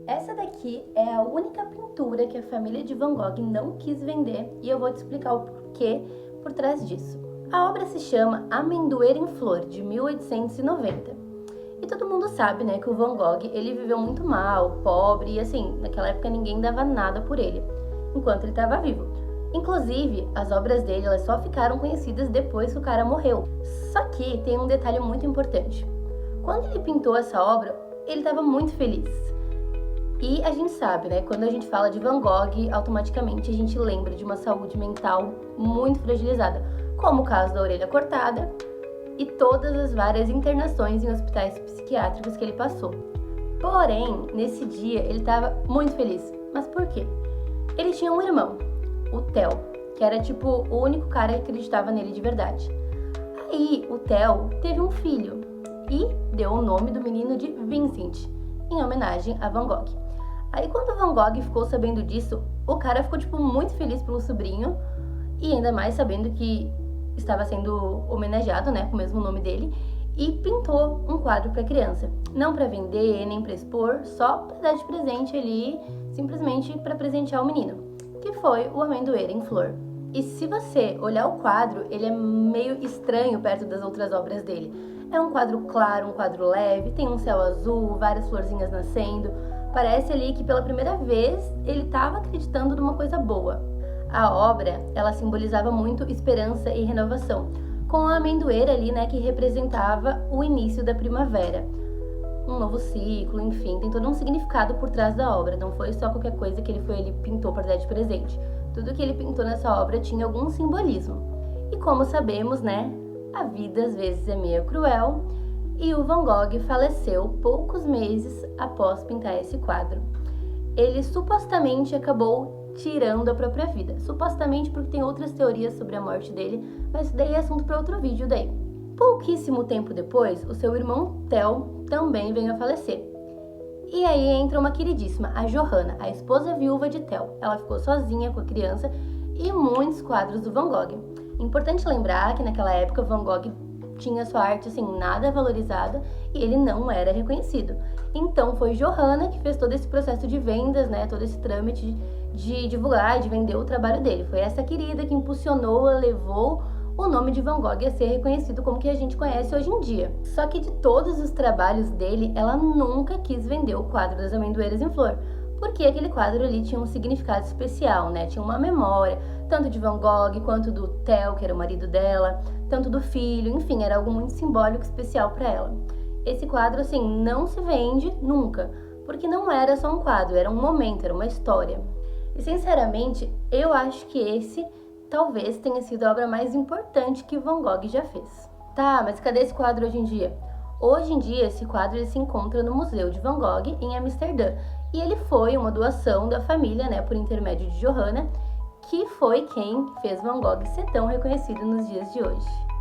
Essa daqui é a única pintura que a família de Van Gogh não quis vender e eu vou te explicar o porquê por trás disso. A obra se chama Amendoeira em Flor, de 1890. E todo mundo sabe, né, que o Van Gogh, ele viveu muito mal, pobre, e assim, naquela época ninguém dava nada por ele, enquanto ele estava vivo. Inclusive, as obras dele, elas só ficaram conhecidas depois que o cara morreu. Só que tem um detalhe muito importante. Quando ele pintou essa obra, ele estava muito feliz. E a gente sabe, né, quando a gente fala de Van Gogh, automaticamente a gente lembra de uma saúde mental muito fragilizada, como o caso da orelha cortada e todas as várias internações em hospitais psiquiátricos que ele passou. Porém, nesse dia ele estava muito feliz. Mas por quê? Ele tinha um irmão, o Theo, que era tipo o único cara que acreditava nele de verdade. Aí o Theo teve um filho e deu o nome do menino de Vincent, em homenagem a Van Gogh. Aí quando Van Gogh ficou sabendo disso, o cara ficou tipo muito feliz pelo sobrinho e ainda mais sabendo que estava sendo homenageado, né, com o mesmo nome dele, e pintou um quadro para criança. Não para vender, nem para expor, só para dar de presente ali, simplesmente para presentear o menino, que foi o Amendoeira em Flor. E se você olhar o quadro, ele é meio estranho perto das outras obras dele. É um quadro claro, um quadro leve, tem um céu azul, várias florzinhas nascendo. Parece ali que pela primeira vez ele estava acreditando numa coisa boa. A obra, ela simbolizava muito esperança e renovação, com a amendoeira ali, né, que representava o início da primavera. Um novo ciclo, enfim, tem todo um significado por trás da obra, não foi só qualquer coisa que ele pintou para dar de presente. Tudo que ele pintou nessa obra tinha algum simbolismo. E como sabemos, né, a vida às vezes é meio cruel, e o Van Gogh faleceu poucos meses após pintar esse quadro. Ele supostamente acabou tirando a própria vida. Supostamente porque tem outras teorias sobre a morte dele, mas isso daí é assunto para outro vídeo daí. Pouquíssimo tempo depois, o seu irmão Theo também veio a falecer. E aí entra uma queridíssima, a Johanna, a esposa viúva de Theo. Ela ficou sozinha com a criança e muitos quadros do Van Gogh. Importante lembrar que naquela época Van Gogh tinha sua arte assim nada valorizada e ele não era reconhecido. Então foi Johanna que fez todo esse processo de vendas, né, todo esse trâmite de divulgar e de vender o trabalho dele. Foi essa querida que impulsionou, levou o nome de Van Gogh a ser reconhecido como que a gente conhece hoje em dia. Só que de todos os trabalhos dele, ela nunca quis vender o quadro das Amendoeiras em Flor, porque aquele quadro ali tinha um significado especial, né? Tinha uma memória, tanto de Van Gogh quanto do Theo, que era o marido dela, tanto do filho, enfim, era algo muito simbólico, especial para ela. Esse quadro, assim, não se vende nunca, porque não era só um quadro, era um momento, era uma história. E, sinceramente, eu acho que esse talvez tenha sido a obra mais importante que Van Gogh já fez. Tá, mas cadê esse quadro hoje em dia? Hoje em dia, esse quadro ele se encontra no Museu de Van Gogh, em Amsterdã. E ele foi uma doação da família, né, por intermédio de Johanna, que foi quem fez Van Gogh ser tão reconhecido nos dias de hoje.